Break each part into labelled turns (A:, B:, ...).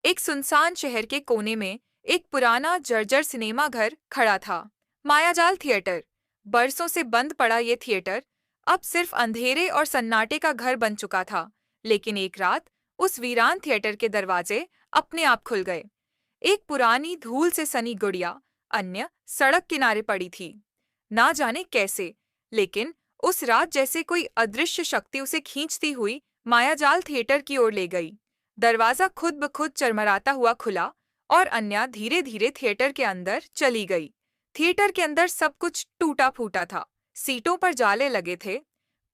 A: एक सुनसान शहर के कोने में एक पुराना जर्जर सिनेमा घर खड़ा था। मायाजाल थिएटर। बरसों से बंद पड़ा ये थिएटर अब सिर्फ अंधेरे और सन्नाटे का घर बन चुका था। लेकिन एक रात उस वीरान थिएटर के दरवाजे अपने आप खुल गए। एक पुरानी धूल से सनी गुड़िया अन्य सड़क किनारे पड़ी थी। ना जाने कैसे, लेकिन उस रात जैसे कोई अदृश्य शक्ति उसे खींचती हुई मायाजाल थिएटर की ओर ले गई। दरवाजा खुद ब खुद चरमराता हुआ खुला और अन्या धीरे धीरे थिएटर के अंदर चली गई। थिएटर के अंदर सब कुछ टूटा फूटा था। सीटों पर जाले लगे थे,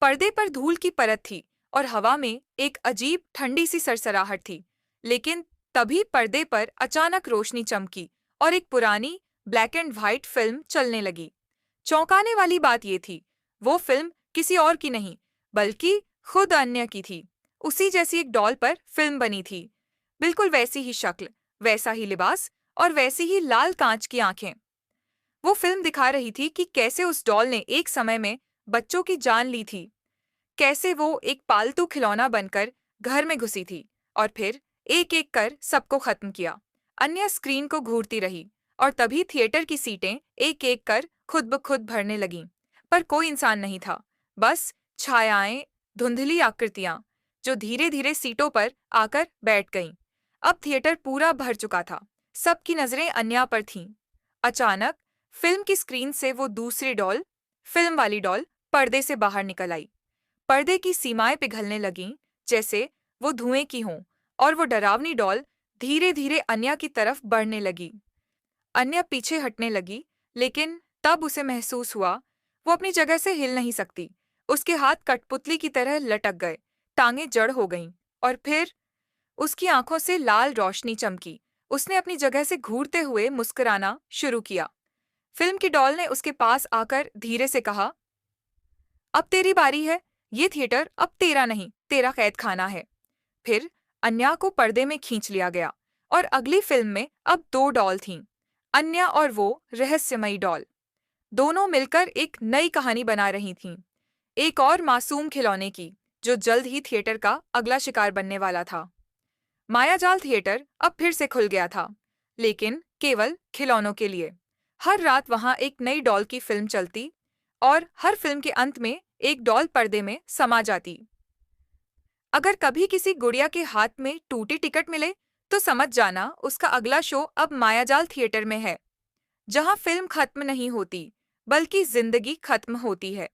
A: पर्दे पर धूल की परत थी और हवा में एक अजीब ठंडी सी सरसराहट थी। लेकिन तभी पर्दे पर अचानक रोशनी चमकी और एक पुरानी ब्लैक एंड व्हाइट फिल्म चलने लगी। चौंकाने वाली बात यह थी, वो फिल्म किसी और की नहीं बल्कि खुद अन्य की थी। उसी जैसी एक डॉल पर फिल्म बनी थी। बिल्कुल वैसी ही शक्ल, वैसा ही लिबास और वैसी ही लाल कांच की आंखें। वो फिल्म दिखा रही थी कि कैसे उस डॉल ने एक समय में बच्चों की जान ली थी, कैसे वो एक पालतू खिलौना बनकर घर में घुसी थी और फिर एक एक कर सबको खत्म किया। अन्य स्क्रीन को घूरती रही और तभी थिएटर की सीटें एक एक कर खुद ब खुद भरने लगीं। पर कोई इंसान नहीं था, बस छायाएं, धुंधली आकृतियां जो धीरे धीरे सीटों पर आकर बैठ गईं। अब थिएटर पूरा भर चुका था। सबकी नजरें अन्या पर थीं। अचानक फिल्म की स्क्रीन से वो दूसरी डॉल, फिल्म वाली डॉल, पर्दे से बाहर निकल आई। पर्दे की सीमाएं पिघलने लगीं, जैसे वो धुएं की हों, और वो डरावनी डॉल धीरे धीरे अन्या की तरफ बढ़ने लगी। अन्या पीछे हटने लगी, लेकिन तब उसे महसूस हुआ वो अपनी जगह से हिल नहीं सकती। उसके हाथ कठपुतली की तरह लटक गए, टांगें जड़ हो गईं, और फिर उसकी आंखों से लाल रोशनी चमकी। उसने अपनी जगह से घूरते हुए मुस्कुराना शुरू किया। फिल्म की डॉल ने उसके पास आकर धीरे से कहा, अब तेरी बारी है। ये थिएटर अब तेरा नहीं, तेरा कैद खाना है। फिर अन्या को पर्दे में खींच लिया गया और अगली फिल्म में अब दो डॉल थीं, अन्या और वो रहस्यमयी डॉल। दोनों मिलकर एक नई कहानी बना रही थीं, एक और मासूम खिलौने की जो जल्द ही थिएटर का अगला शिकार बनने वाला था। मायाजाल थिएटर अब फिर से खुल गया था, लेकिन केवल खिलौनों के लिए। हर रात वहां एक नई डॉल की फिल्म चलती और हर फिल्म के अंत में एक डॉल पर्दे में समा जाती। अगर कभी किसी गुड़िया के हाथ में टूटी टिकट मिले तो समझ जाना उसका अगला शो अब मायाजाल थिएटर में है, जहां फिल्म खत्म नहीं होती बल्कि जिंदगी खत्म होती है।